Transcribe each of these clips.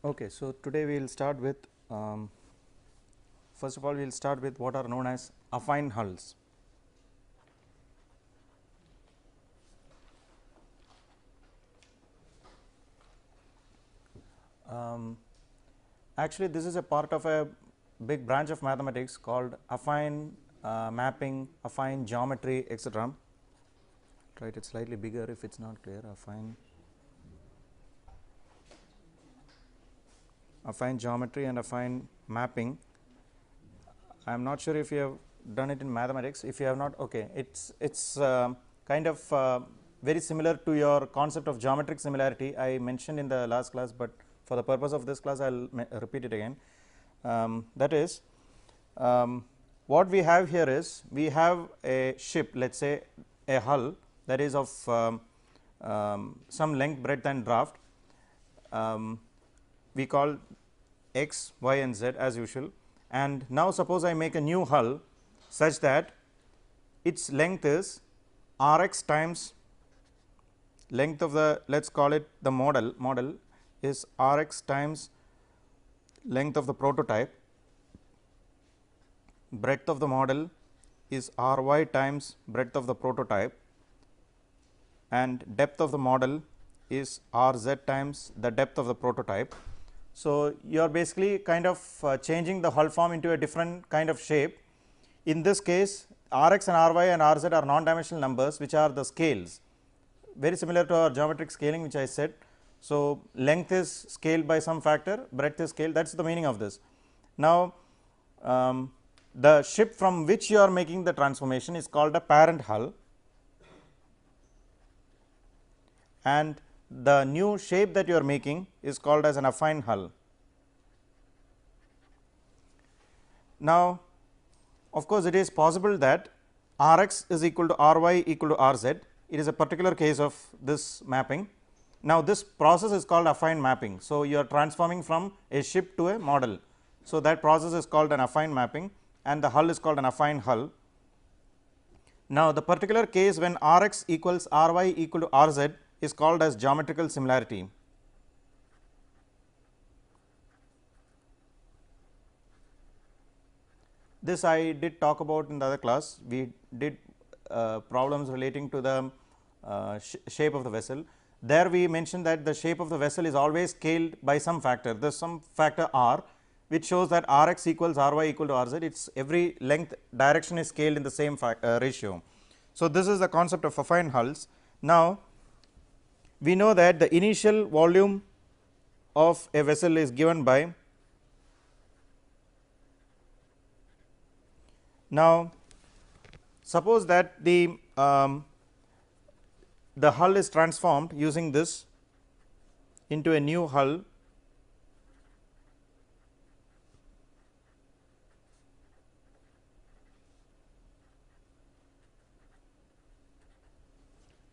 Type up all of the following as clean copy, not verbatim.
Okay, so today we will start with first of all we will start with what are known as affine hulls. Actually, this is a part of a big branch of mathematics called affine mapping, affine geometry, etc. Try it slightly bigger if it's not clear. Affine geometry and affine mapping. I am not sure if you have done it in mathematics. If you have not, okay, it's kind of very similar to your concept of geometric similarity I mentioned in the last class, but for the purpose of this class I will repeat it again. That is, what we have here is we have a ship, let us say a hull that is of some length, breadth and draft. We call x, y and z as usual, and now suppose I make a new hull such that its length is r x times length of the, let us call it the model is r x times length of the prototype, breadth of the model is r y times breadth of the prototype, and depth of the model is r z times the depth of the prototype. So, you are basically kind of changing the hull form into a different kind of shape. In this case, r x and r y and r z are non-dimensional numbers, which are the scales, very similar to our geometric scaling which I said. So, length is scaled by some factor, breadth is scaled, that is the meaning of this. Now, the ship from which you are making the transformation is called a parent hull, and the new shape that you are making is called as an affine hull. Now, of course, it is possible that r x is equal to r y equal to r z. It is a particular case of this mapping. Now, this process is called affine mapping. So, you are transforming from a ship to a model. So, that process is called an affine mapping and the hull is called an affine hull. Now, the particular case when r x equals r y equal to r z is called as geometrical similarity. This I did talk about in the other class. We did problems relating to the shape of the vessel. There we mentioned that the shape of the vessel is always scaled by some factor. There is some factor r, which shows that r x equals r y equal to r z. Its every length direction is scaled in the same ratio. So, this is the concept of affine hulls. Now, we know that the initial volume of a vessel is given by, now suppose that the hull is transformed using this into a new hull .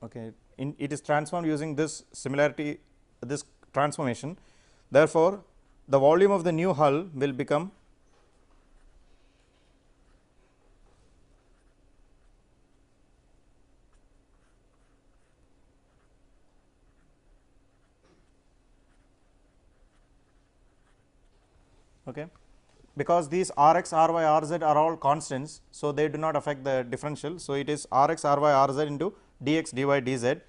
Okay, it is transformed using this similarity, this transformation. Therefore, the volume of the new hull will become okay, because these r x, r y, r z are all constants. So, they do not affect the differential. So, it is r x, r y, r z into dx, dy, dz.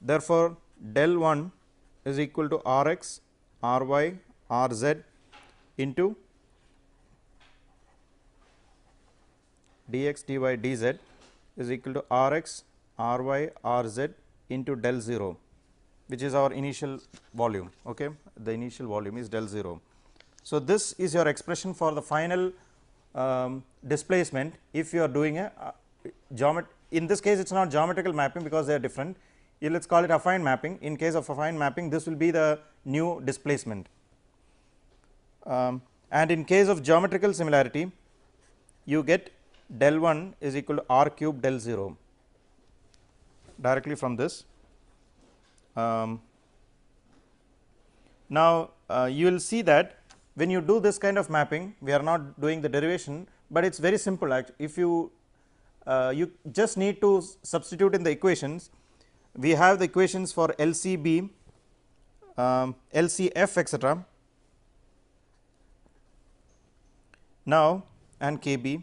Therefore, del 1 is equal to r x, r y, r z into dx, dy, dz is equal to r x, r y, r z into del 0, which is our initial volume. Okay. The initial volume is del 0. So, this is your expression for the final displacement if you are doing a geometry. In this case, it is not geometrical mapping because they are different. Let us call it affine mapping. In case of affine mapping, this will be the new displacement. And in case of geometrical similarity, you get del 1 is equal to r cube del 0 directly from this. Now, you will see that when you do this kind of mapping, we are not doing the derivation, but it is very simple. If you you just need to substitute in the equations. we have the equations for LCB, LCF, etc. now and KB.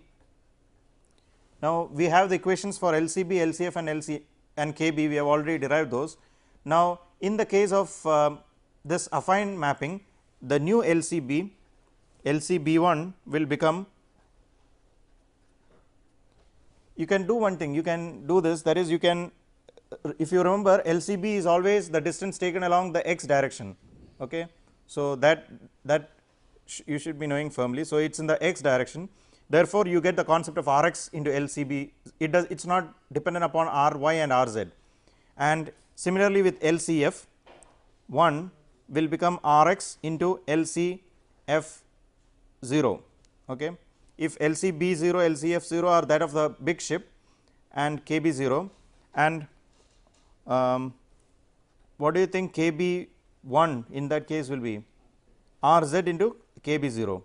Now, we have the equations for LCB, LCF and LC and KB, we have already derived those. Now, in the case of this affine mapping, the new LCB, LCB1 will become, you can do one thing, you can do this, that is you can, if you remember, LCB is always the distance taken along the x direction. Okay. So, that you should be knowing firmly. So, it is in the x direction, therefore, you get the concept of Rx into LCB, it is not dependent upon Ry and Rz, and similarly with LCF 1 will become Rx into LCF 0. Okay. If LCB 0, LCF 0 are that of the big ship and KB 0, and what do you think KB 1 in that case will be? RZ into KB 0.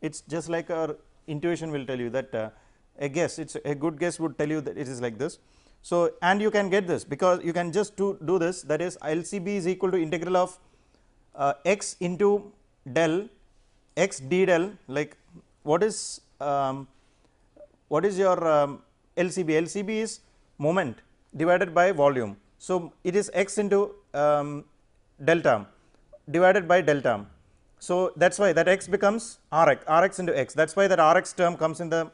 It is just like our intuition will tell you that a guess, it is a good guess would tell you that it is like this. So, and you can get this because you can just do this, that is LCB is equal to integral of x into del x d del, like what is your LCB? LCB is moment divided by volume. So, it is x into delta divided by delta. So, that is why that x becomes Rx into x, that is why that Rx term comes in the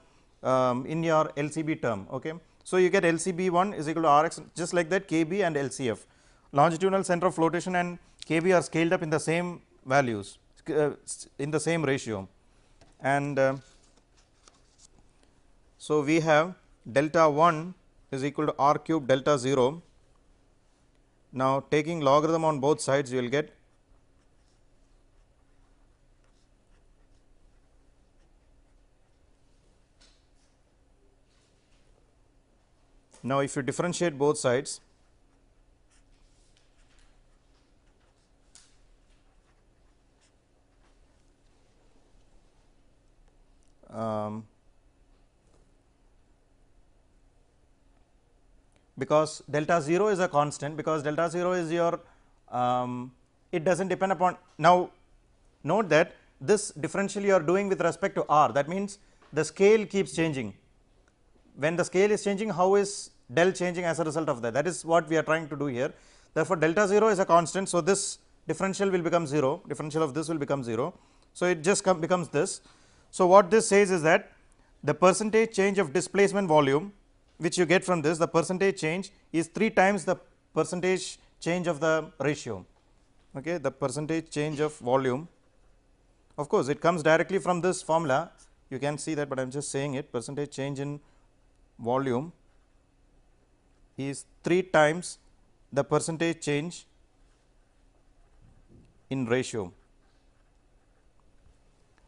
in your LCB term. Okay. So, you get LCB 1 is equal to Rx, just like that KB and LCF, longitudinal center of flotation and KB are scaled up in the same values, in the same ratio, and so we have delta 1 is equal to R cube delta 0. Now, taking logarithm on both sides, you will get now, if you differentiate both sides, because delta 0 is a constant, because delta 0 is your it does not depend upon. Now, note that this differential you are doing with respect to R, that means the scale keeps changing. When the scale is changing, how is del changing as a result of that? That is what we are trying to do here. Therefore, delta 0 is a constant. So, this differential will become 0, differential of this will become 0. So, it just becomes this. So, what this says is that the percentage change of displacement volume, which you get from this, the percentage change is 3 times the percentage change of the ratio. Okay, the percentage change of volume, of course, it comes directly from this formula, you can see that, but I am just saying it, percentage change in volume is 3 times the percentage change in ratio,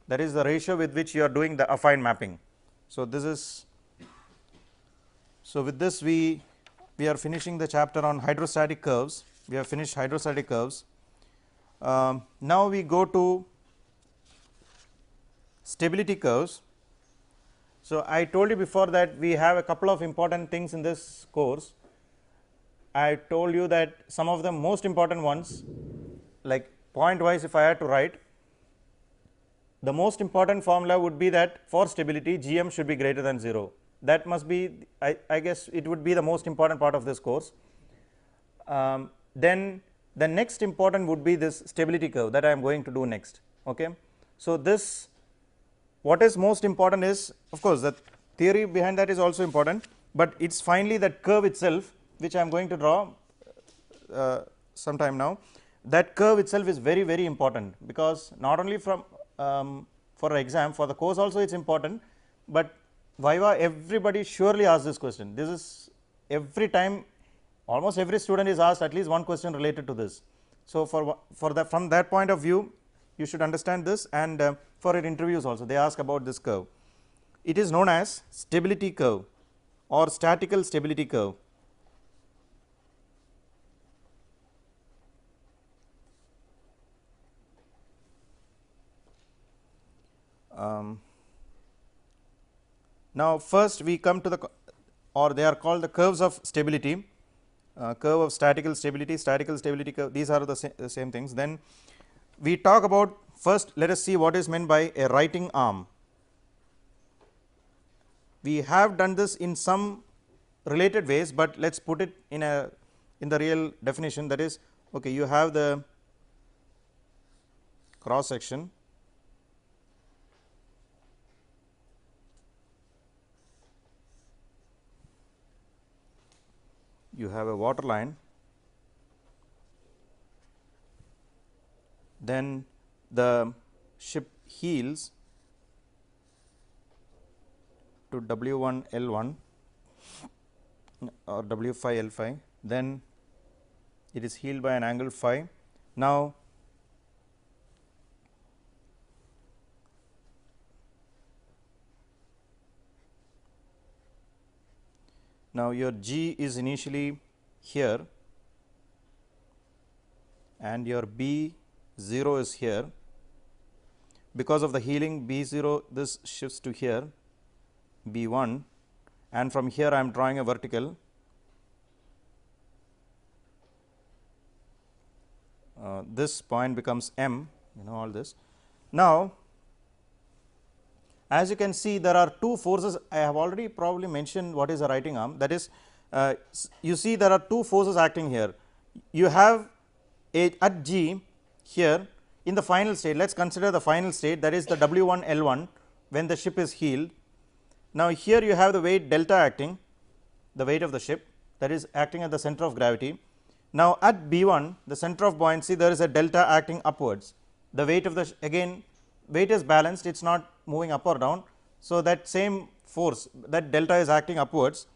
that is the ratio with which you are doing the affine mapping. So, this is, so with this we are finishing the chapter on hydrostatic curves, we have finished hydrostatic curves. Now, we go to stability curves. So, I told you before that we have a couple of important things in this course. I told you that some of the most important ones, like point wise if I had to write, the most important formula would be that for stability GM should be greater than 0. That must be, I guess it would be the most important part of this course. Then the next important would be this stability curve that I am going to do next. Okay. So, this, what is most important is, of course, the theory behind that is also important, but it is finally that curve itself which I am going to draw sometime now. That curve itself is very, very important, because not only from for exam, for the course also it is important, but Viva everybody surely asks this question. This is every time, almost every student is asked at least one question related to this. So, for that, from that point of view, you should understand this, and for your interviews also they ask about this curve. It is known as stability curve or statical stability curve. Now, first we come to the, or they are called the curves of stability. curve of statical stability curve, these are the same things. Then we talk about, first let us see what is meant by a writing arm. We have done this in some related ways, but let us put it in the real definition. That is, okay, you have the cross section, you have a water line, then the ship heels to W1 L1 or W5 L5, then it is heeled by an angle phi. Now, your G is initially here and your B0 is here. Because of the heeling, B0 this shifts to here, B1, and from here I am drawing a vertical. This point becomes M, all this. Now, as you can see, there are two forces. I have already probably mentioned what is a writing arm. That is, you see there are two forces acting here. You have at G here in the final state. Let us consider the final state, that is the W1 L1 when the ship is heeled. Now, here you have the weight delta acting, the weight of the ship, that is acting at the center of gravity. Now, at B1, the center of buoyancy, there is a delta acting upwards. The weight of the again, weight is balanced, it is not moving up or down. So, that same force, that delta is acting upwards.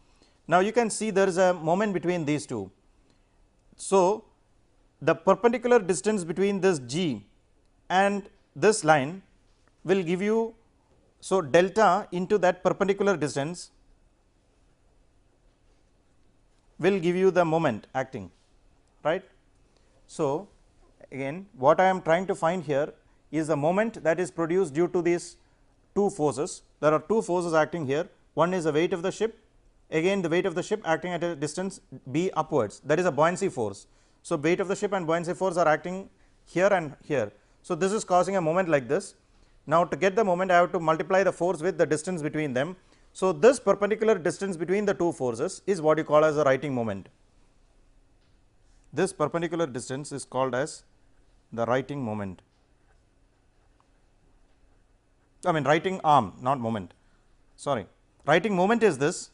Now, you can see there is a moment between these two. So, the perpendicular distance between this G and this line will give you, so delta into that perpendicular distance will give you the moment acting, right. So, again what I am trying to find here is the moment that is produced due to these two forces. There are two forces acting here. One is the weight of the ship, again the weight of the ship acting at a distance B upwards, that is a buoyancy force. So, weight of the ship and buoyancy force are acting here and here. So, this is causing a moment like this. Now, to get the moment, I have to multiply the force with the distance between them. So, this perpendicular distance between the two forces is what you call as a writing moment. This perpendicular distance is called as the writing moment. I mean writing arm, not moment, sorry. Writing moment is this,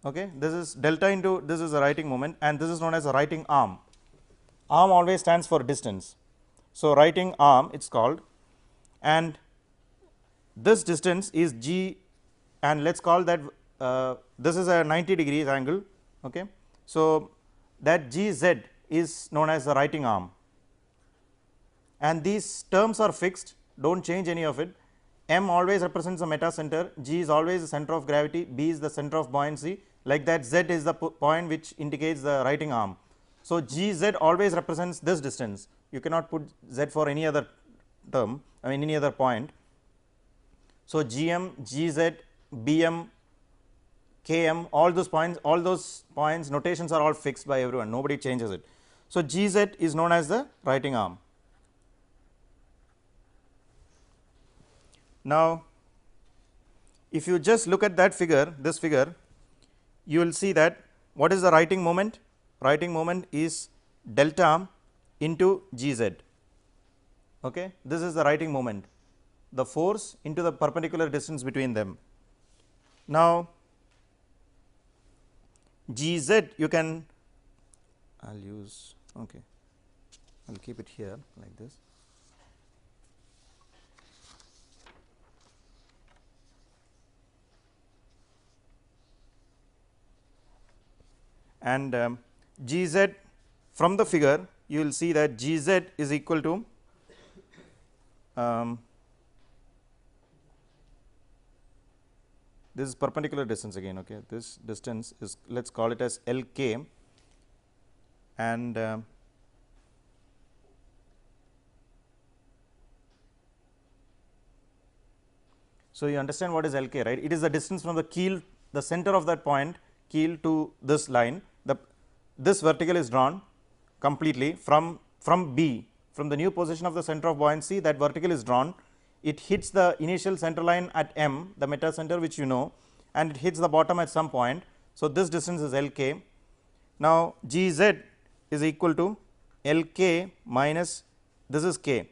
okay. This is delta into this is a writing moment, and this is known as a writing arm. Arm always stands for distance. So, writing arm it is called, and this distance is G, and let us call that this is a 90 degrees angle, okay. So, that GZ is known as the writing arm, and these terms are fixed, do not change any of it. M always represents the meta center, G is always the center of gravity, B is the center of buoyancy, like that Z is the point which indicates the writing arm. So, GZ always represents this distance, you cannot put Z for any other term, I mean any other point. So, GM, GZ, BM, KM, all those points notations are all fixed by everyone, nobody changes it. So, GZ is known as the writing arm. Now, if you just look at that figure, this figure, you will see that what is the writing moment? Writing moment is delta into GZ, okay. This is the writing moment, the force into the perpendicular distance between them. Now, GZ you can, I will use, okay, I will keep it here like this. And GZ from the figure you will see that GZ is equal to this is perpendicular distance again, okay. This distance is, let us call it as LK, and so you understand what is LK, right. It is the distance from the keel, the center of that point keel to this line. this vertical is drawn completely from B, from the new position of the center of buoyancy, that vertical is drawn. It hits the initial center line at M, the meta center, which you know, and it hits the bottom at some point. So, this distance is Lk. Now, Gz is equal to Lk minus, this is K,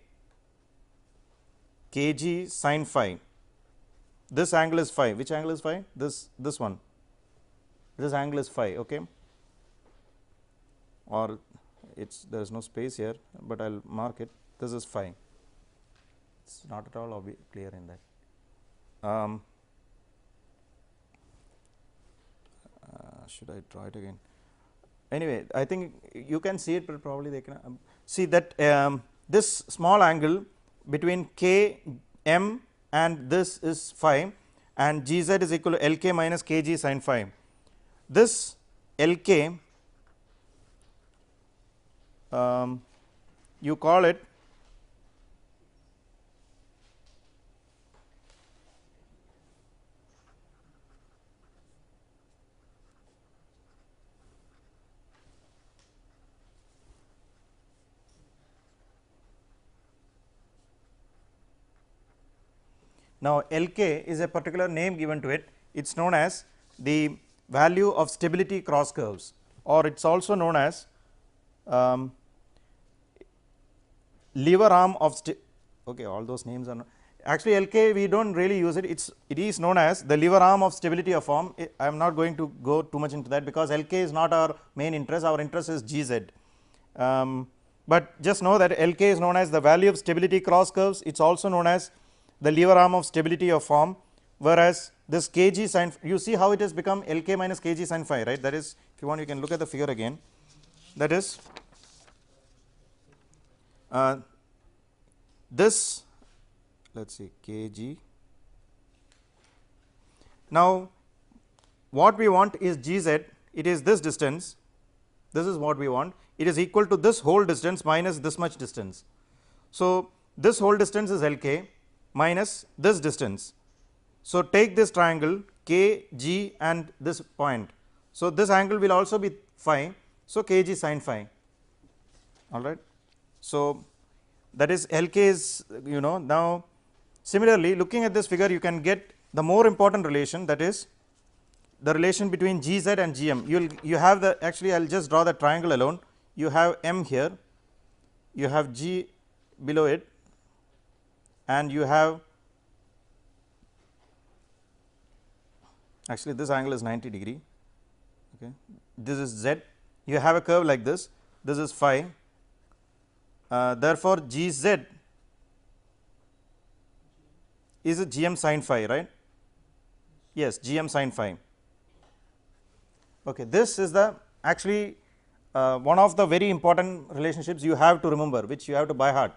Kg sin phi. This angle is phi. Which angle is phi? This one. This angle is phi, okay, or it's, there is no space here, but I will mark it. This is phi. It's not at all clear in that. Should I draw it again? Anyway, I think you can see it, but probably they can see that this small angle between K M and this is phi, and Gz is equal to Lk minus Kg sin phi. This Lk, you call it now. Lk is a particular name given to it. It is known as the value of stability cross curves, or it is also known as lever arm of okay, all those names are actually Lk, we do not really use it. It is known as the lever arm of stability of form. I am not going to go too much into that, because Lk is not our main interest. Our interest is Gz, but just know that Lk is known as the value of stability cross curves. It is also known as the lever arm of stability of form, whereas this Kg sin, you see how it has become Lk minus Kg sin phi, right. That is, if you want, you can look at the figure again. That is this, let us see, Kg. Now, what we want is Gz, it is this distance, this is what we want, it is equal to this whole distance minus this much distance. So, this whole distance is Lk minus this distance. So, take this triangle K, G and this point. So, this angle will also be phi. So, Kg sin phi, all right. So, that is Lk is, you know. Now, similarly, looking at this figure, you can get the more important relation, that is the relation between Gz and Gm. You have the, actually I will just draw the triangle alone. You have M here, you have G below it, and you have, actually this angle is 90 degree, okay. This is Z, you have a curve like this is phi, therefore, Gz is a Gm sin phi, right. Yes, Gm sin phi. Okay, this is the actually one of the very important relationships you have to remember, which you have to by heart.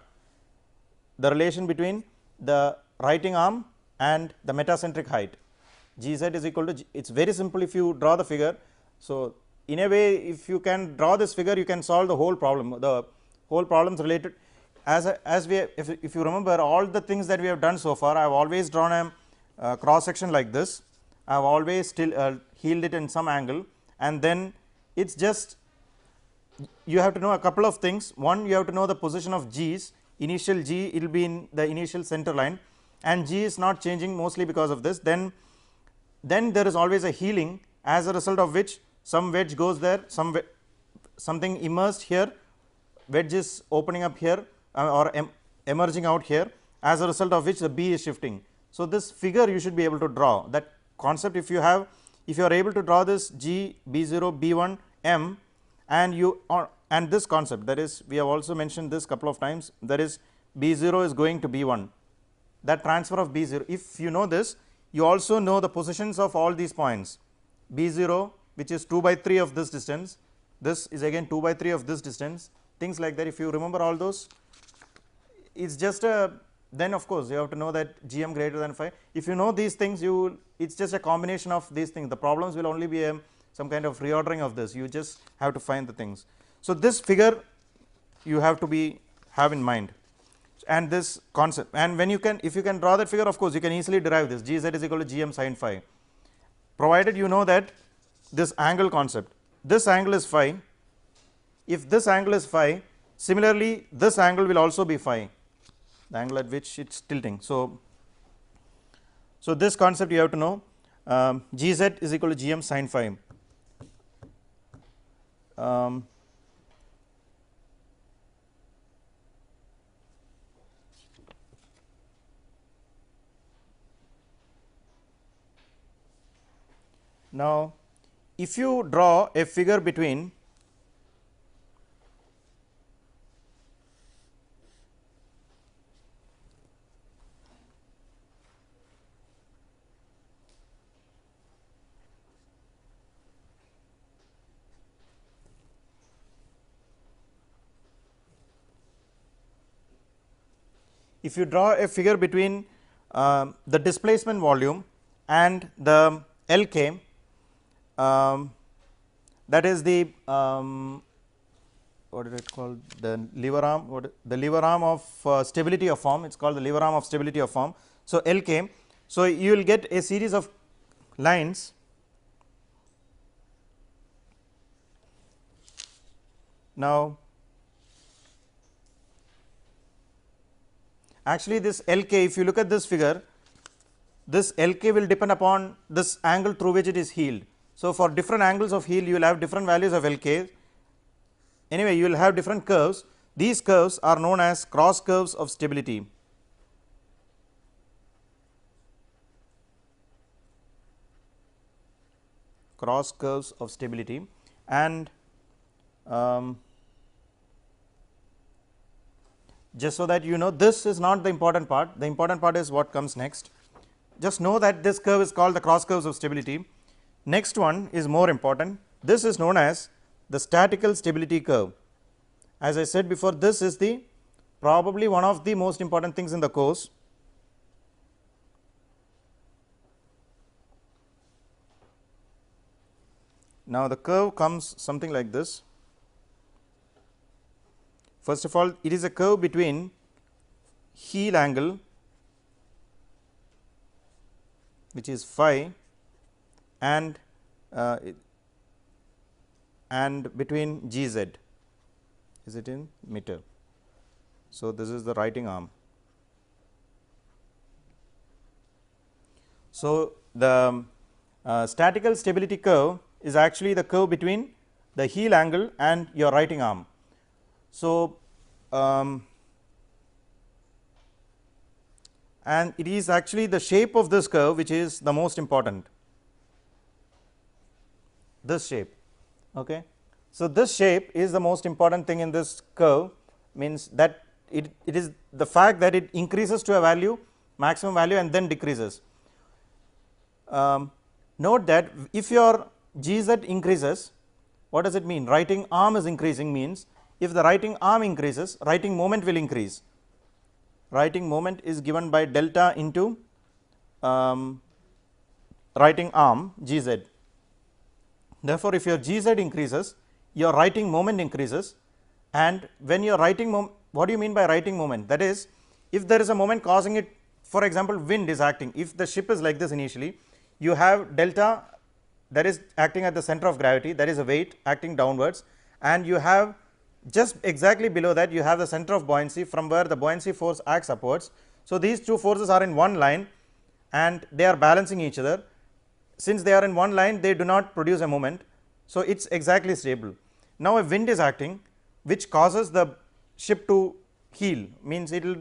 The relation between the writing arm and the metacentric height. Gz is equal to, it is very simple if you draw the figure. So, in a way, if you can draw this figure, you can solve the whole problem. The whole problems related, as we, if you remember all the things that we have done so far, I have always drawn a cross section like this. I have always still healed it in some angle, and then it is just, you have to know a couple of things. One, you have to know the position of G's. Initial G, it will be in the initial center line, and G is not changing mostly because of this. Then there is always a healing, as a result of which some wedge goes there, something immersed here, wedge is opening up here or emerging out here, as a result of which the B is shifting. So, this figure you should be able to draw that concept. If you are able to draw this G B0 B1 M, and this concept, that is, we have also mentioned this couple of times, that is B0 is going to B1, that transfer of B0, if you know this, you also know the positions of all these points. B0, which is 2 by 3 of this distance, this is again 2 by 3 of this distance, things like that. If you remember all those, it is just a, then of course, you have to know that Gm greater than phi. If you know these things, it is just a combination of these things. The problems will only be some kind of reordering of this, you just have to find the things. So, this figure you have to have in mind, and this concept, and when you can, if you can draw that figure, of course, you can easily derive this Gz is equal to Gm sin phi, provided you know that this angle concept, this angle is phi, if this angle is phi, similarly this angle will also be phi, the angle at which it is tilting. So, this concept you have to know, Gz is equal to Gm sin phi. Now, if you draw a figure between the displacement volume and the Lk, that is the what is it called, the lever arm, the lever arm of stability of form, it is called the lever arm of stability of form. So, Lk, so you will get a series of lines now. Actually, this Lk, if you look at this figure, this Lk will depend upon this angle through which it is healed. So, for different angles of heel you will have different values of Lk. Anyway, you will have different curves. These curves are known as cross curves of stability. Cross curves of stability, and just so that you know, this is not the important part, the important part is what comes next. Just know that this curve is called the cross curves of stability. Next one is more important, this is known as the statical stability curve. As I said before, this is the probably one of the most important things in the course. Now, the curve comes something like this. First of all, it is a curve between heel angle, which is phi, and between Gz, is it in meter. So, this is the writing arm. So, the statical stability curve is actually the curve between the heel angle and your writing arm. So, and it is actually the shape of this curve which is the most important, this shape. Okay. So, this shape is the most important thing in this curve, means that it is the fact that it increases to a value, maximum value, and then decreases. Note that if your Gz increases, what does it mean? Writing arm is increasing, means if the writing arm increases, writing moment will increase. Writing moment is given by delta into writing arm Gz. Therefore, if your Gz increases, your writing moment increases, and when your writing moment, what do you mean by writing moment? That is, if there is a moment causing it, for example, wind is acting, if the ship is like this initially, you have delta that is acting at the center of gravity, that is a weight acting downwards, and you have just exactly below that you have the center of buoyancy from where the buoyancy force acts upwards. So, these two forces are in one line and they are balancing each other. Since they are in one line, they do not produce a moment. So, it is exactly stable. Now, a wind is acting which causes the ship to heel, means it will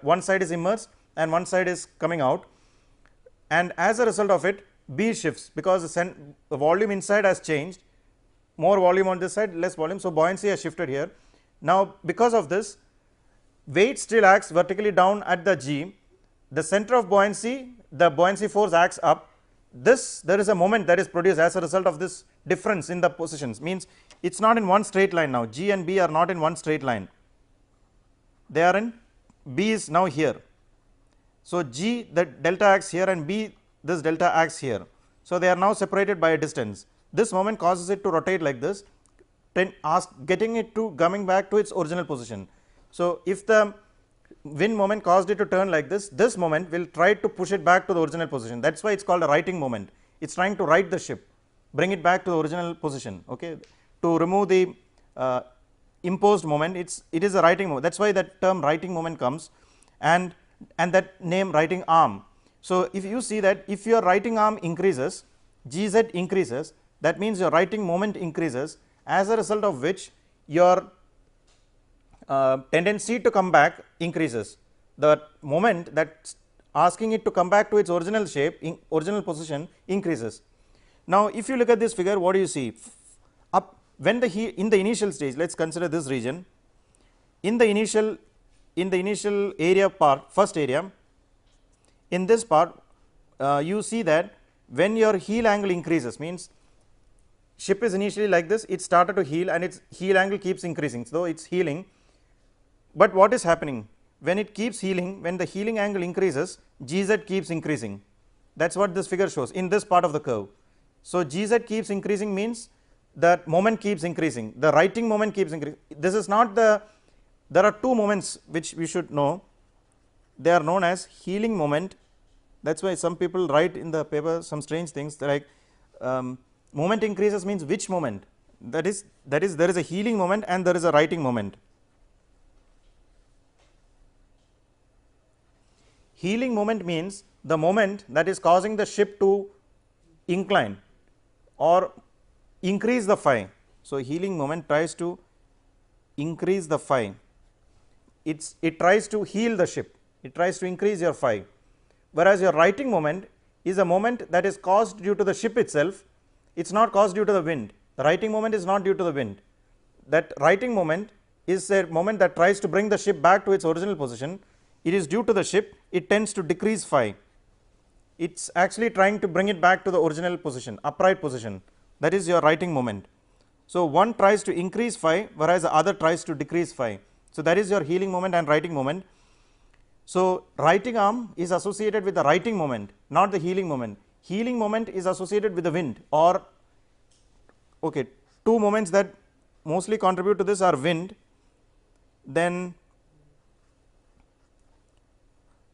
one side is immersed and one side is coming out, and as a result of it B shifts because the volume inside has changed, more volume on this side, less volume. So, buoyancy has shifted here. Now, because of this, weight still acts vertically down at the G, the center of buoyancy, the buoyancy force acts up. This, there is a moment that is produced as a result of this difference in the positions, means it is not in one straight line now, G and B are not in one straight line, they are in, B is now here. So, G, the delta acts here, and B, this delta acts here. So, they are now separated by a distance. This moment causes it to rotate like this, getting it to coming back to its original position. So, if the wind moment caused it to turn like this, this moment will try to push it back to the original position. That is why it is called a righting moment. It is trying to right the ship, bring it back to the original position, okay, to remove the uh, imposed moment, it is a righting moment. That is why that term righting moment comes, and that name righting arm. So, if you see that if your righting arm increases, Gz increases, that means your righting moment increases, as a result of which your tendency to come back increases. The moment that asking it to come back to its original shape, original position increases. Now, if you look at this figure, what do you see? Up when the in the initial stage, let us consider this region. In the initial area part, first area, in this part, you see that when your heel angle increases, means ship is initially like this, it started to heel and its heel angle keeps increasing. So, it is heeling, but what is happening when it keeps heeling, when the heeling angle increases, Gz keeps increasing. That is what this figure shows in this part of the curve. So, Gz keeps increasing means that moment keeps increasing, the righting moment keeps increasing. This is not the, there are two moments which we should know, they are known as heeling moment. That is why some people write in the paper some strange things like moment increases means which moment, that is there is a heeling moment and there is a righting moment. Heeling moment means the moment that is causing the ship to incline or increase the phi. So, heeling moment tries to increase the phi, it tries to heel the ship, it tries to increase your phi, whereas your righting moment is a moment that is caused due to the ship itself, it is not caused due to the wind. The righting moment is not due to the wind, that righting moment is a moment that tries to bring the ship back to its original position, it is due to the ship, it tends to decrease phi, it is actually trying to bring it back to the original position, upright position, that is your righting moment. So, one tries to increase phi whereas the other tries to decrease phi. So, that is your heeling moment and righting moment. So, righting arm is associated with the righting moment, not the heeling moment. Heeling moment is associated with the wind, or okay, two moments that mostly contribute to this are wind, then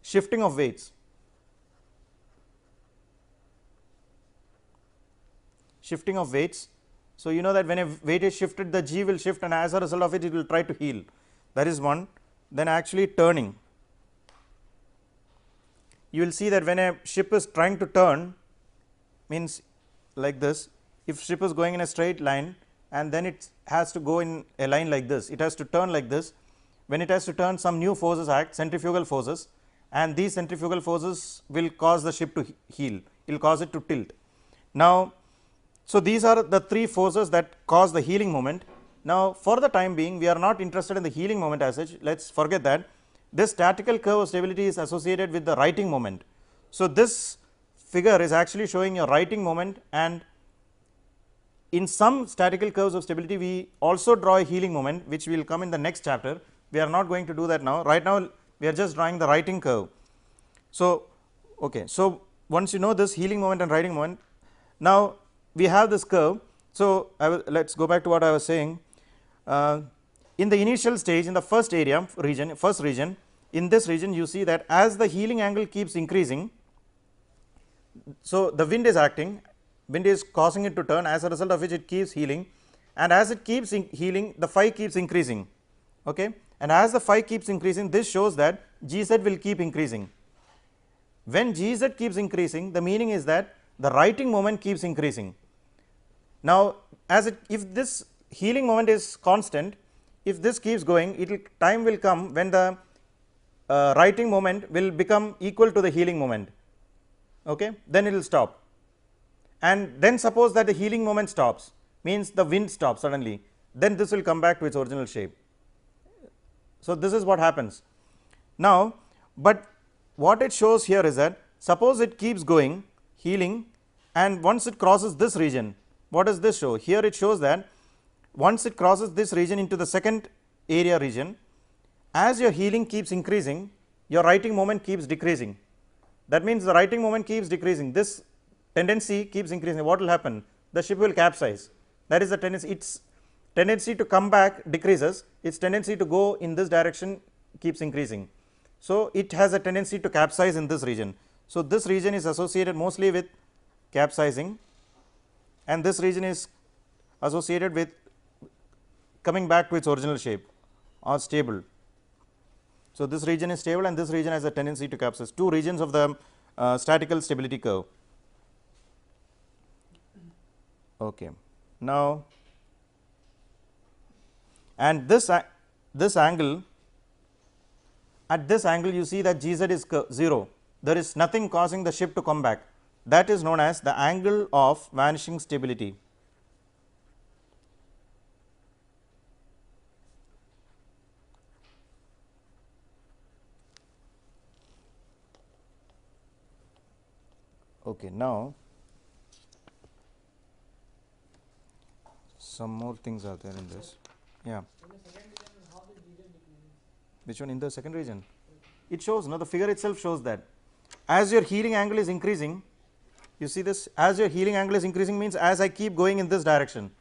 shifting of weights. Shifting of weights. So, you know that when a weight is shifted, the G will shift and as a result of it, it will try to heel, that is one. Then actually turning, you will see that when a ship is trying to turn, means like this, if ship is going in a straight line and then it has to go in a line like this, it has to turn like this, when it has to turn, some new forces act, centrifugal forces, and these centrifugal forces will cause the ship to heel, it will cause it to tilt. Now, so these are the three forces that cause the heeling moment. Now, for the time being, we are not interested in the heeling moment as such, let us forget that. This statical curve of stability is associated with the righting moment. So, this figure is actually showing your righting moment, and in some statical curves of stability, we also draw a heeling moment, which will come in the next chapter. We are not going to do that now. Right now, we are just drawing the righting curve. So, okay. So, once you know this heeling moment and righting moment, now we have this curve. So, let us go back to what I was saying. In the initial stage, in the first area region, in this region you see that as the heeling angle keeps increasing, so the wind is acting, wind is causing it to turn, as a result of which it keeps heeling, and as it keeps heeling, the phi keeps increasing, okay. And as the phi keeps increasing, this shows that Gz will keep increasing. When Gz keeps increasing, the meaning is that the righting moment keeps increasing. Now, if this heeling moment is constant, if this keeps going, time will come when the righting moment will become equal to the heeling moment, okay, then it will stop. And then suppose that the heeling moment stops, means the wind stops suddenly, then this will come back to its original shape. So, this is what happens. Now, but what it shows here is that suppose it keeps going heeling, and once it crosses this region, what does this show? Here it shows that once it crosses this region into the second area region, as your heeling keeps increasing, your righting moment keeps decreasing. That means the righting moment keeps decreasing, this tendency keeps increasing. What will happen? The ship will capsize, that is the tendency. Its tendency to come back decreases, its tendency to go in this direction keeps increasing. So, it has a tendency to capsize in this region. So, this region is associated mostly with capsizing, and this region is associated with coming back to its original shape or stable. So, this region is stable and this region has a tendency to capsize, two regions of the statical stability curve. Okay. Now, and this angle, at this angle you see that Gz is 0, there is nothing causing the ship to come back, that is known as the angle of vanishing stability. Okay, now some more things are there in this. Yeah. Which one in the second region? It shows, no, the figure itself shows that as your healing angle is increasing, you see this, as your healing angle is increasing means as I keep going in this direction,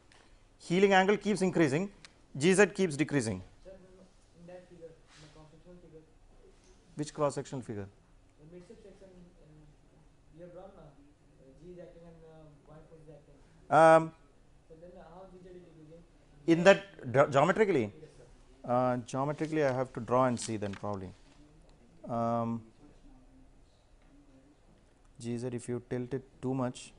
healing angle keeps increasing, Gz keeps decreasing. Sir, in that figure, in the cross-sectional figure. Which cross sectional figure? The mid-ship section, we have drawn G is acting and Y force is acting. So then how Gz is decreasing? In that geometrically? Yes, sir. Geometrically I have to draw and see then probably. Gz, if you tilt it too much,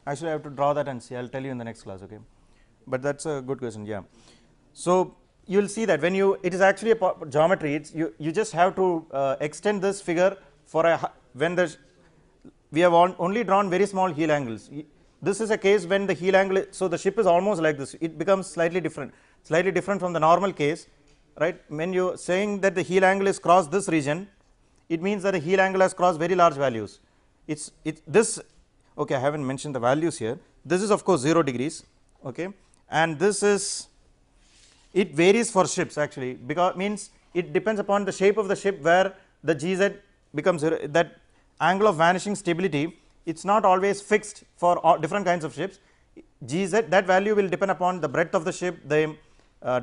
actually I have to draw that and see, I will tell you in the next class, okay. But that is a good question, yeah. So, you will see that when you, it is actually a geometry, it's you just have to extend this figure for a, when the, we have only drawn very small heel angles. This is a case when the heel angle, so the ship is almost like this, it becomes slightly different from the normal case, right. When you are saying that the heel angle is crossed this region, it means that the heel angle has crossed very large values. It's this, okay, I have not mentioned the values here. This is of course 0 degrees, okay, and this is, it varies for ships actually, because means it depends upon the shape of the ship where the Gz becomes 0, that angle of vanishing stability, it is not always fixed for all different kinds of ships. Gz, that value will depend upon the breadth of the ship, the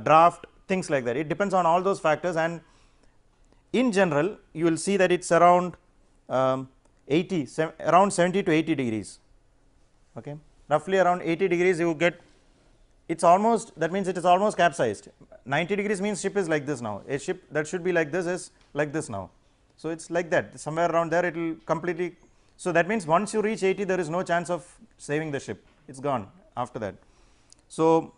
draft, things like that, it depends on all those factors, and in general you will see that it is around 80, around 70 to 80 degrees, okay. Roughly around 80 degrees you get, it is almost, that means it is almost capsized. 90 degrees means ship is like this now, a ship that should be like this is like this now. So, it is like that, somewhere around there it will completely, so that means once you reach 80 there is no chance of saving the ship, it is gone after that. So,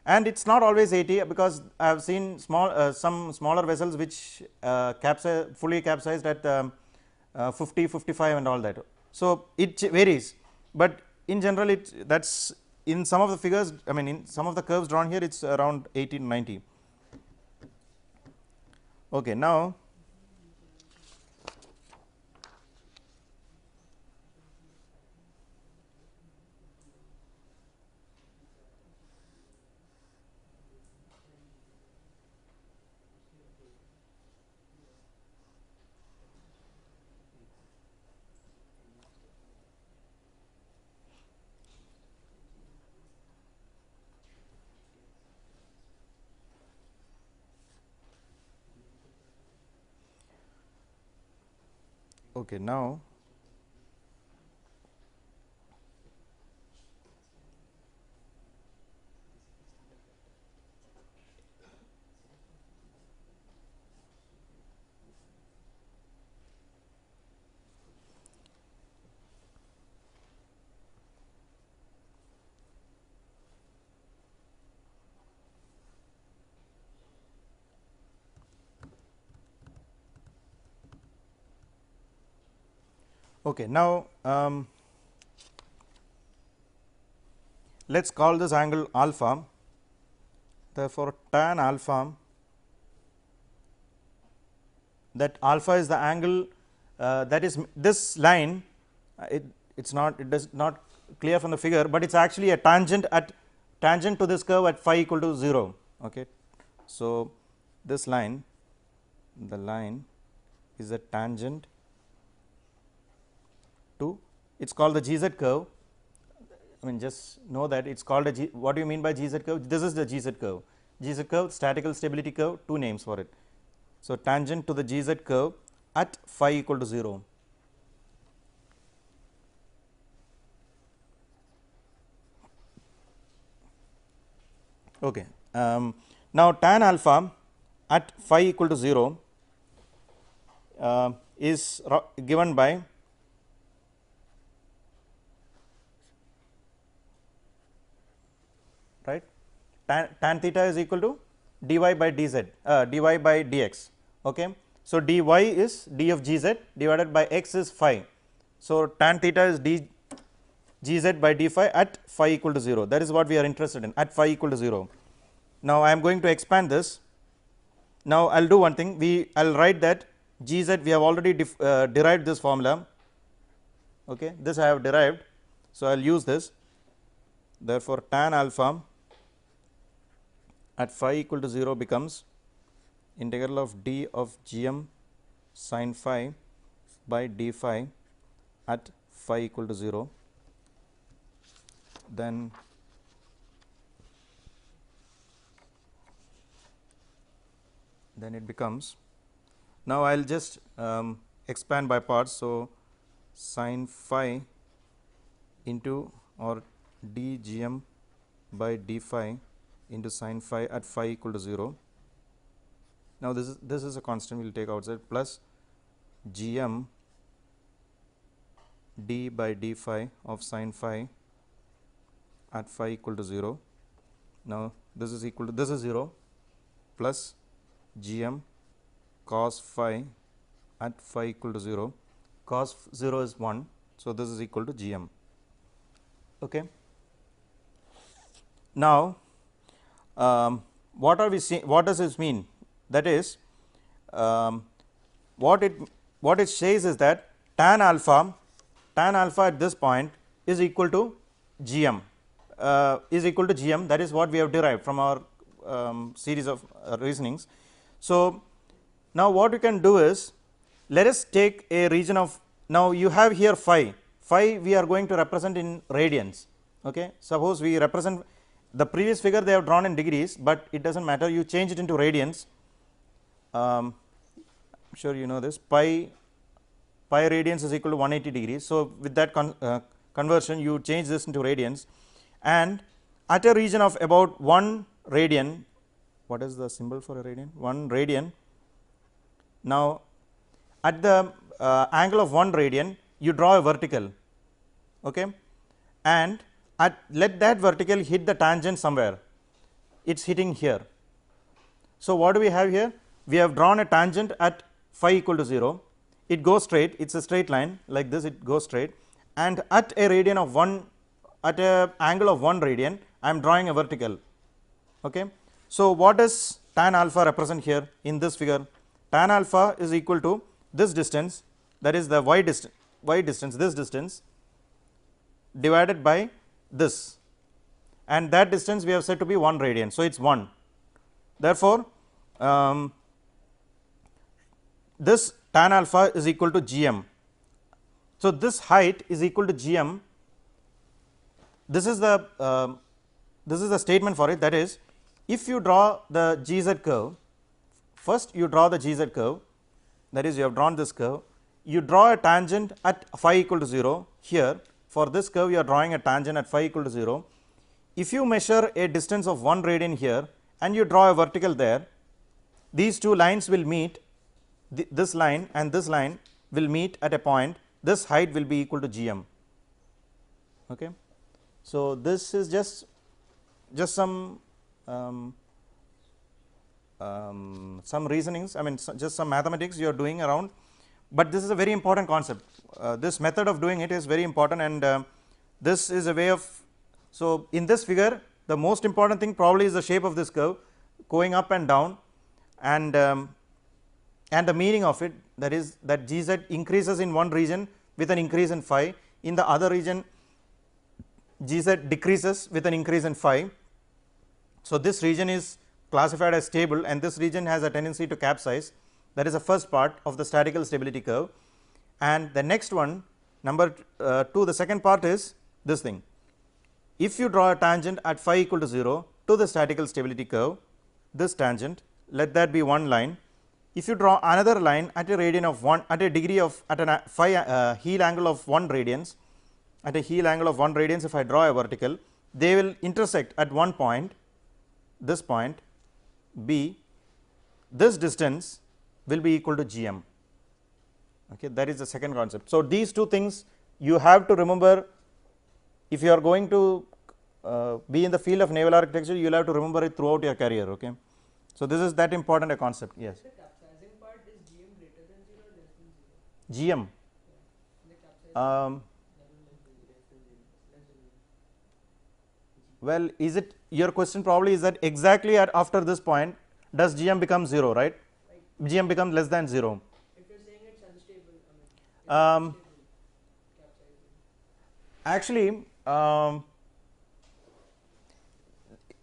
and it is not always 80, because I have seen small some smaller vessels which fully capsized at 50, 55 and all that. So, it varies, but in general it, that is in some of the figures, I mean in some of the curves drawn here it is around 80 to 90. Okay, now okay, now okay, now let us call this angle alpha. Therefore, tan alpha, that alpha is the angle that is this line, it is not, it does not clear from the figure, but it is actually a tangent to this curve at phi equal to 0, okay. So, this line, the line is a tangent to, it is called the Gz curve. I mean just know that it is called a what do you mean by Gz curve? This is the Gz curve, statical stability curve, two names for it. So, tangent to the Gz curve at phi equal to 0. Okay. Now tan alpha at phi equal to 0 is given by right tan theta is equal to dy by dz dy by dx. Okay. So dy is d of gz divided by x is phi. So tan theta is d gz by d phi at phi equal to 0. That is what we are interested in, at phi equal to 0. Now I am going to expand this. Now I will do one thing, I will write that gz, we have already derived this formula. Okay. This I have derived, so I will use this. Therefore tan alpha at phi equal to 0 becomes integral of d of gm sin phi by d phi at phi equal to 0. Then it becomes, now I will just expand by parts. So sin phi into or d gm by d phi into sin phi at phi equal to 0. Now this is a constant, we will take outside, plus gm d by d phi of sin phi at phi equal to 0. Now this is equal to, this is 0, plus gm cos phi at phi equal to 0. Cos 0 is 1, so this is equal to gm. Okay. Now what are we seeing? What does this mean? That is, what it says is that tan alpha at this point is equal to gm, that is what we have derived from our series of reasonings. So now what we can do is, let us take a region of, now you have here phi we are going to represent in radians. Okay. Suppose we represent, the previous figure they have drawn in degrees, but it does not matter, you change it into radians. I am sure you know this, pi radians is equal to 180 degrees. So with that conversion you change this into radians, and at a region of about 1 radian, what is the symbol for a radian? 1 radian. Now at the angle of 1 radian you draw a vertical, okay, and let that vertical hit the tangent somewhere, it is hitting here. So what do we have here? We have drawn a tangent at phi equal to 0, it goes straight, it is a straight line like this, it goes straight, and at a radian of 1, at a angle of 1 radian I am drawing a vertical. Okay. So what does tan alpha represent here in this figure? Tan alpha is equal to this distance, that is the y distance, this distance divided by this, and that distance we have said to be 1 radian. So it is 1. Therefore this tan alpha is equal to gm. So this height is equal to gm. This is the statement for it, that is, if you draw the gz curve, first you draw the gz curve, that is, you have drawn this curve, you draw a tangent at phi equal to 0 here. For this curve you are drawing a tangent at phi equal to 0. If you measure a distance of 1 radian here and you draw a vertical there, these two lines will meet, this line and this line will meet at a point, this height will be equal to gm. Okay. So this is just some reasonings, I mean just some mathematics you are doing around, but this is a very important concept. This method of doing it is very important, and this is a way of, so in this figure the most important thing probably is the shape of this curve going up and down, and the meaning of it, that is that gz increases in one region with an increase in phi, in the other region gz decreases with an increase in phi. So this region is classified as stable, and this region has a tendency to capsize. That is the first part of the statical stability curve, and the next one, number 2, the second part is this thing. If you draw a tangent at phi equal to 0 to the statical stability curve, this tangent, let that be one line. If you draw another line at a radian of 1, at a degree of, at a phi heel angle of 1 radians, at a heel angle of 1 radians, if I draw a vertical, they will intersect at one point. this point B, this distance will be equal to GM. Okay, that is the second concept. So, these two things you have to remember if you are going to be in the field of naval architecture, you will have to remember it throughout your career. Okay. So, this is that important a concept. Yes. The capsizing part is GM greater than 0 or less than 0? GM. The capsizing Well, is it your question probably is that exactly at after this point does GM become 0, right? GM becomes less than 0. If you're saying it's unstable, I mean, Um, Actually,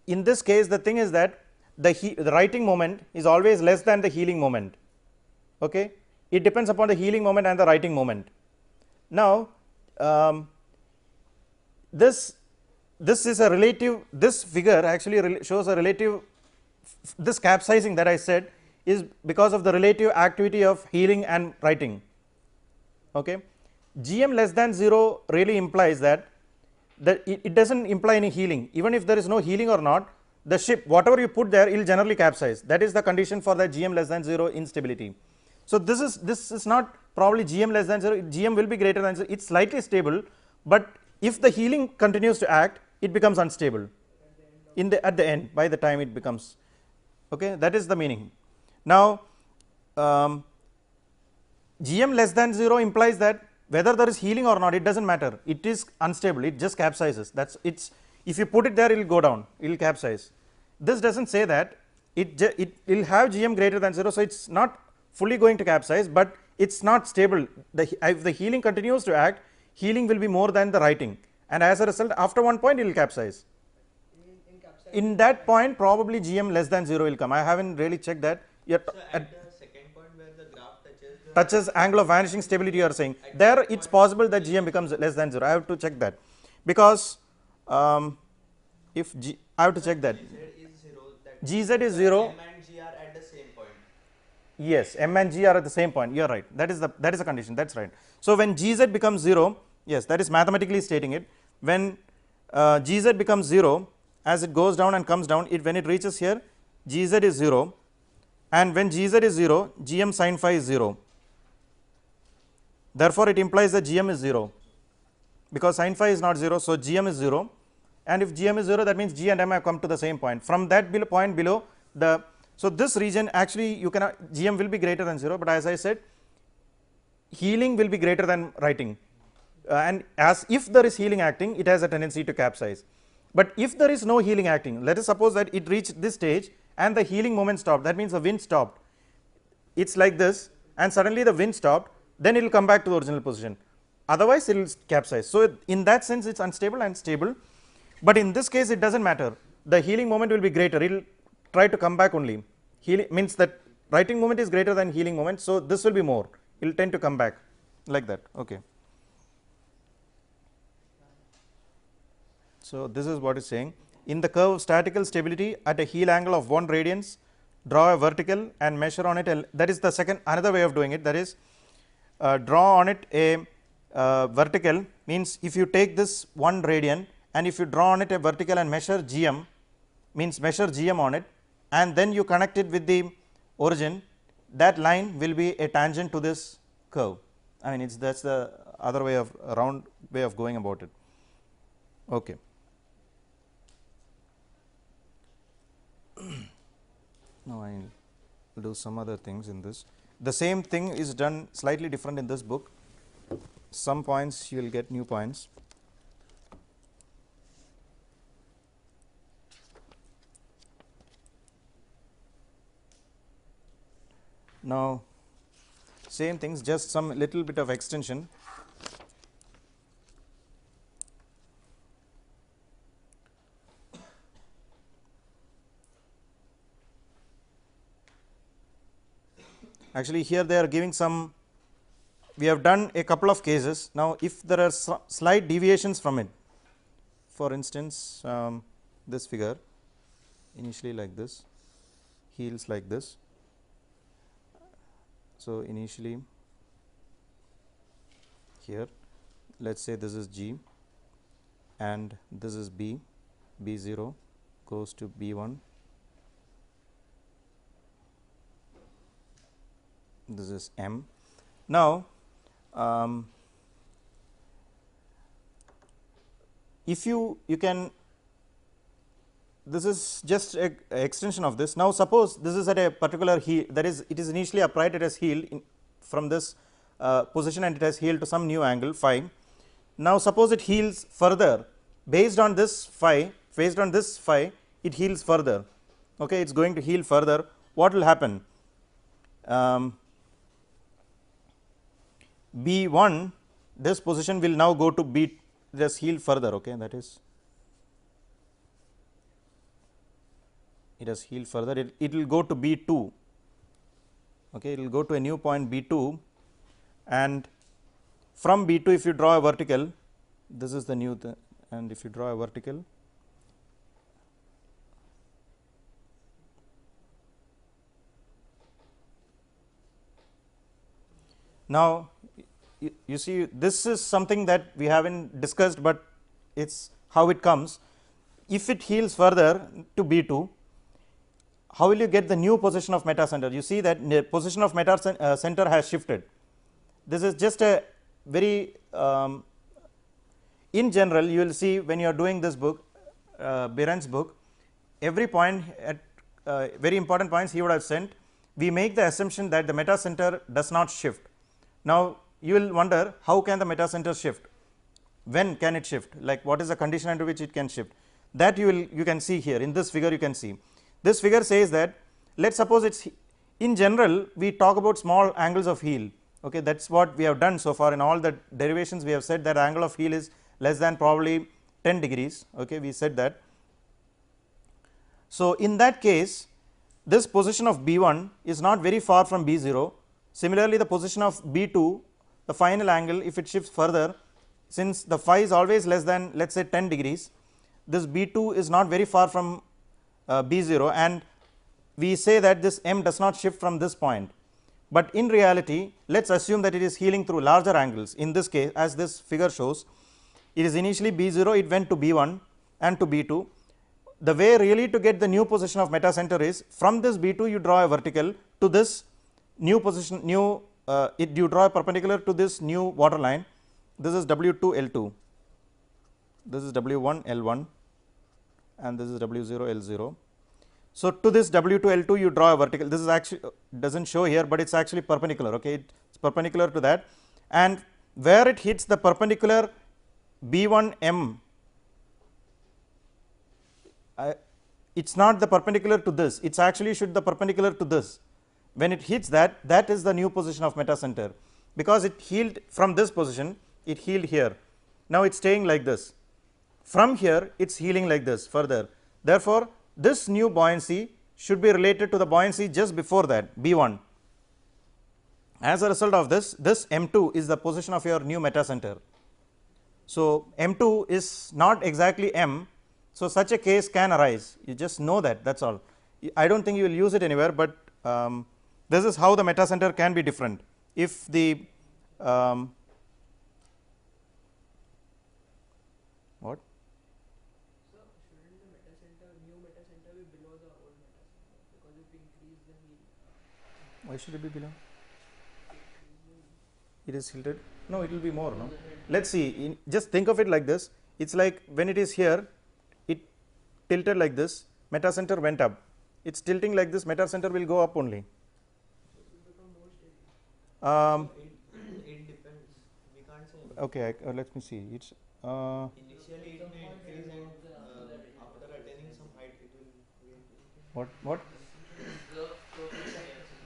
in this case the thing is that the writing moment is always less than the healing moment. Okay, it depends upon the healing moment and the writing moment. Now, this is a relative, this figure actually shows a relative, this capsizing that I said is because of the relative activity of healing and writing. Okay. GM less than 0 really implies that it does not imply any healing. Even if there is no healing or not, the ship whatever you put there, it will generally capsize. That is the condition for the GM less than 0 instability. So, this is not probably GM less than 0, GM will be greater than 0, it is slightly stable, but if the healing continues to act, it becomes unstable at the end by the time it becomes. Okay, that is the meaning. Now, GM less than 0 implies that whether there is healing or not, it does not matter, it is unstable, it just capsizes. That is it's, if you put it there, it will go down, it will capsize. This does not say that it will have GM greater than 0. So, it is not fully going to capsize, but it is not stable. If the healing continues to act, healing will be more than the writing, and as a result after one point it will capsize. In that point probably GM less than 0 will come. I have not really checked that yet. So at the second point where the graph touches angle of vanishing stability, you are saying there it is possible that GM becomes less than 0. I have to check that, because if I have to check that GZ is 0, M and G are at the same point. yes, M and G are at the same point, you are right, that is the condition, that is right. So, when GZ becomes 0, yes, that is mathematically stating it, when GZ becomes 0, as it goes down and comes down, when it reaches here, GZ is 0, and when GZ is 0, GM sin phi is 0. Therefore, it implies that GM is 0, because sin phi is not 0. So, GM is 0, and if GM is 0, that means G and M have come to the same point. From that point below the, so this region actually you cannot, GM will be greater than 0, but as I said, healing will be greater than writing, and as if there is healing acting, it has a tendency to capsize. But if there is no healing acting, let us suppose that it reached this stage and the healing moment stopped, that means the wind stopped, it is like this and suddenly the wind stopped, then it will come back to the original position, otherwise it will capsize. So, in that sense it is unstable and stable, but in this case it does not matter, the healing moment will be greater, it will try to come back only, healing means that writing moment is greater than healing moment. So, this will be more, it will tend to come back like that. Okay. So, this is what is saying, in the curve of statical stability at a heel angle of 1 radians, draw a vertical and measure on it, that is the second another way of doing it, that is draw on it a vertical, means if you take this 1 radian and if you draw on it a vertical and measure GM, means measure GM on it, and then you connect it with the origin, that line will be a tangent to this curve. I mean, that is the other way of round way of going about it. Okay. Now, I will do some other things in this. The same thing is done slightly different in this book. Some points you will get new points. Now, same things, just some little bit of extension. Actually, here they are giving some, we have done a couple of cases. Now, if there are slight deviations from it, for instance, this figure initially like this, heels like this. So, initially here, let us say this is G and this is B, B0 goes to B1 this is M. Now, if you can, this is just a extension of this. Now, suppose this is at a particular heel, that is, it is initially upright, it has healed from this position and it has healed to some new angle phi. Now, suppose it heals further based on this phi, it heals further. Okay, it is going to heal further. What will happen? B1, this position will now go to B, just heal further. Okay, that is, it has healed further, it will go to B2. Okay, it will go to a new point B2, and from B2 if you draw a vertical, this is the new and if you draw a vertical, now you see this is something that we haven't discussed, but it is how it comes. If it heals further to B2, how will you get the new position of meta center? You see that the position of meta center has shifted. This is just a very in general, you will see when you are doing this book, Biren's book, every point at very important points he would have sent, we make the assumption that the meta center does not shift. Now, you will wonder how can the meta center shift, when can it shift, like what is the condition under which it can shift, that you can see here in this figure. You can see this figure says that, let us suppose it is, in general we talk about small angles of heel. Okay, that is what we have done so far in all the derivations. We have said that angle of heel is less than probably 10 degrees. Okay, we said that. So, in that case this position of B1 is not very far from B0. Similarly, the position of B2, the final angle, if it shifts further, since the phi is always less than, let us say 10 degrees, this B2 is not very far from B0, and we say that this M does not shift from this point. But in reality, let us assume that it is healing through larger angles. In this case, as this figure shows, it is initially B0, it went to B1 and to B2. The way really to get the new position of meta center is, from this B2 you draw a vertical to this new position, you draw a perpendicular to this new water line. This is W2 L2, this is W1 L1, and this is W0 L0. So, to this W2 L2 you draw a vertical. This is actually does not show here, but it is actually perpendicular. Okay, it is perpendicular to that, and where it hits the perpendicular B1 M, it is not the perpendicular to this, it is actually should the perpendicular to this. When it hits that, that is the new position of meta center, because it healed from this position, it healed here. Now, it is staying like this, from here it is healing like this further. Therefore, this new buoyancy should be related to the buoyancy just before that, B1. As a result of this, this M2 is the position of your new meta center. So, M2 is not exactly M. So, such a case can arise, you just know that, that is all. I do not think you will use it anywhere, but this is how the meta center can be different. If the what? So, shouldn't the meta center, new meta center be below the old meta center, because if we increase the heel, Why should it be below? It is tilted? No, it will be more. No, let us see. Just think of it like this. It is like when it is here, it tilted like this. Meta center went up. It is tilting like this. Meta center will go up only. so it will become more stable. It depends. We can't say. Okay, let me see. It's Initially, it may increase, and after attaining some height, it will. what?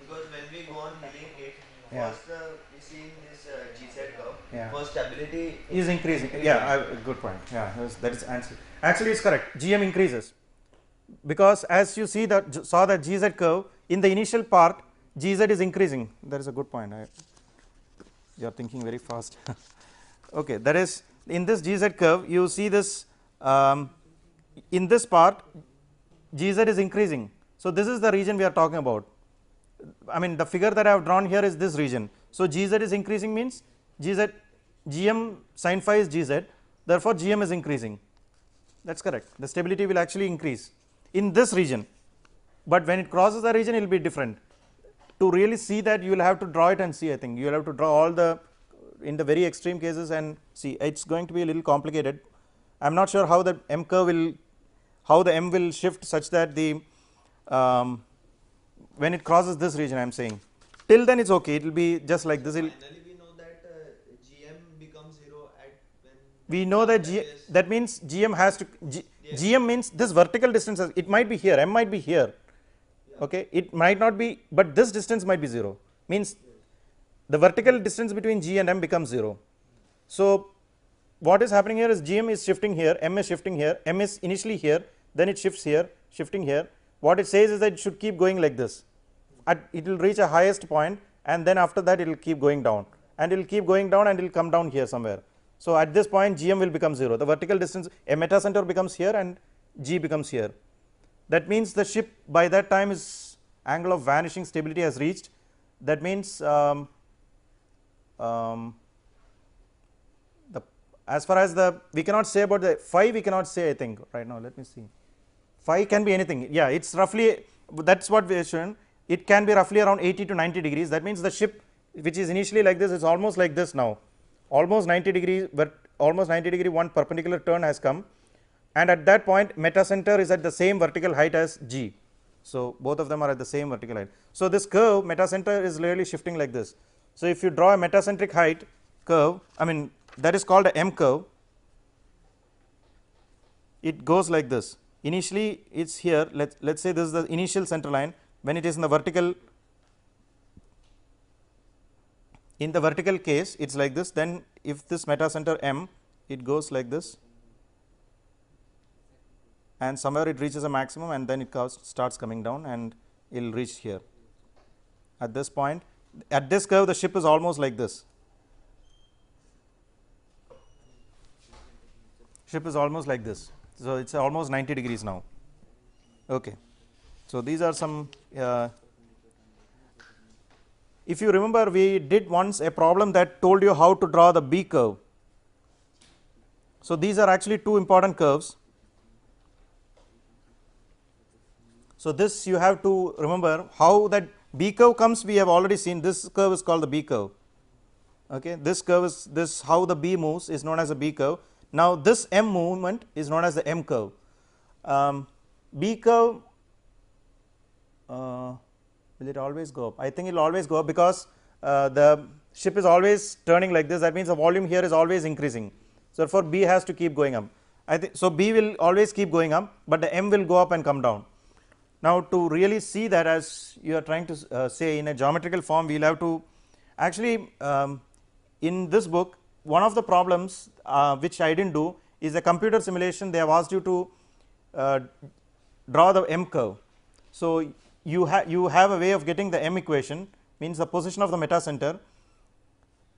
Because when we go on healing it, Yeah. first we see in this GZ curve, Yeah. first stability Is increasing. Yeah, good point. Yeah, that is answer. Actually, it's correct. GM increases, because as you see that saw that GZ curve in the initial part, GZ is increasing. That is a good point. You are thinking very fast. Okay, that is in this GZ curve. You see this in this part, GZ is increasing. So, this is the region we are talking about. I mean, the figure that I have drawn here is this region. So, GZ is increasing means GM sin phi is GZ, therefore, GM is increasing. That is correct. The stability will actually increase in this region, but when it crosses the region, it will be different. to really see that you will have to draw it and see. I think you will have to draw all the in the very extreme cases and see. It's going to be a little complicated. I'm not sure how the M curve will, how the M will shift such that the when it crosses this region. I'm saying till then it's okay. It will be just like this. Finally, we know that GM becomes 0 at when We know that that means GM has to GM means this vertical distance. It might be here. M might be here. Okay, it might not be, but this distance might be 0. Means the vertical distance between G and M becomes 0. So what is happening here is GM is shifting here, M is shifting here, M is initially here, then it shifts here, shifting here. What it says is that it should keep going like this. It will reach a highest point, and then after that it will keep going down, and it will keep going down, and it will come down here somewhere. So at this point GM will become 0. The vertical distance, a meta center becomes here and G becomes here. That means the ship by that time is angle of vanishing stability has reached. That means as far as the, we cannot say about the phi, we cannot say, I think right now. Let me see, phi can be anything. Yeah, it's roughly, that's what we have shown. It can be roughly around 80 to 90 degrees. That means the ship which is initially like this is almost like this now, almost 90 degrees, but almost 90 degree one perpendicular turn has come, and at that point meta center is at the same vertical height as G. So both of them are at the same vertical height. So this curve meta center is really shifting like this. So if you draw a metacentric height curve, I mean that is called a M curve. It goes like this. Initially it's here. Let's say this is the initial center line. When it is in the vertical, in the vertical case it's like this. Then if this meta center M, it goes like this, and somewhere it reaches a maximum, and then it starts coming down and it will reach here. At this point, at this curve, the ship is almost like this. Ship is almost like this. So it's almost 90 degrees now. Okay. So these are some. If you remember, we did once a problem that told you how to draw the B curve. So these are actually two important curves. So this you have to remember how that B curve comes. We have already seen this curve is called the B curve. Okay, this curve is this, how the B moves is known as a B curve. Now this M movement is known as the M curve. B curve, will it always go up? I think it will always go up because the ship is always turning like this. That means the volume here is always increasing. So therefore B has to keep going up. I think so. B will always keep going up, but the M will go up and come down. Now to really see that, as you are trying to say in a geometrical form, we will have to actually in this book, one of the problems which I didn't do is a computer simulation. They have asked you to draw the M curve. So you have a way of getting the M equation, means the position of the meta center.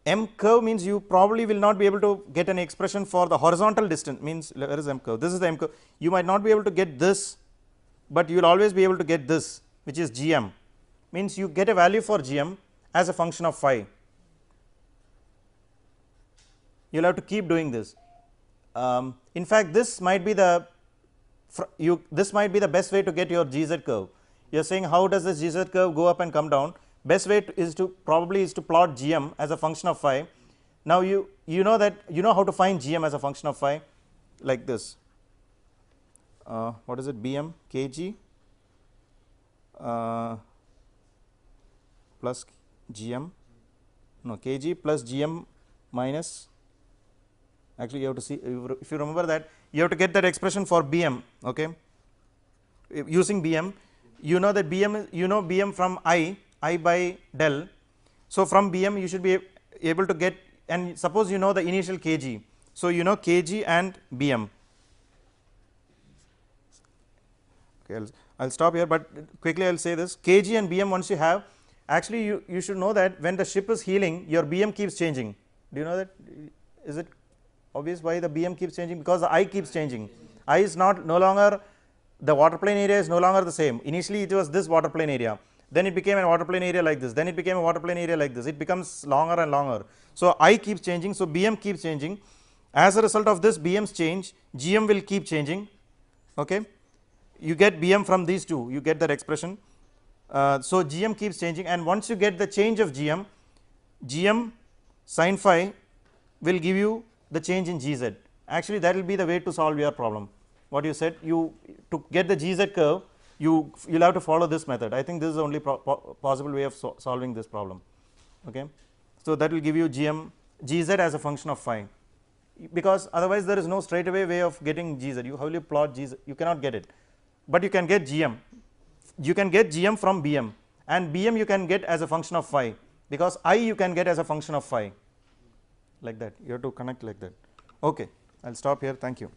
M curve means you probably will not be able to get an expression for the horizontal distance, means where is M curve? This is the M curve. You might not be able to get this, but you will always be able to get this, which is GM, means you get a value for GM as a function of phi. You will have to keep doing this. In fact, this might be the best way to get your GZ curve. You are saying how does this GZ curve go up and come down? Best way is to plot GM as a function of phi. Now you know that you know how to find GM as a function of phi like this. What is it? BM kg plus GM, no, kg plus GM minus, actually you have to see, if you remember that, you have to get that expression for BM. Okay, using BM, you know that BM is, you know BM from I by del. So from BM you should be able to get, and suppose you know the initial kg, so you know kg and BM. Okay, I'll stop here, but quickly I'll say this: kg and BM once you have, actually you should know that when the ship is heeling, your BM keeps changing. Do you know that? Is it obvious why the BM keeps changing? Because the I keeps changing. I is no longer, the water plane area is no longer the same. Initially it was this water plane area, then it became a water plane area like this, then it became a water plane area like this. It becomes longer and longer. So I keeps changing, so BM keeps changing. As a result of this BM's change, GM will keep changing. Okay, you get BM from these two, you get that expression. So, GM keeps changing, and once you get the change of GM sin phi will give you the change in GZ. Actually, that will be the way to solve your problem. What you said, you to get the GZ curve, you'll have to follow this method. I think this is the only possible way of solving this problem. Okay. So, that will give you GZ as a function of phi, because otherwise there is no straightaway way of getting GZ. How will you plot GZ? You cannot get it, but you can get GM. You can get GM from BM, and BM you can get as a function of phi, because I you can get as a function of phi, like that. You have to connect like that. Okay, I will stop here. Thank you.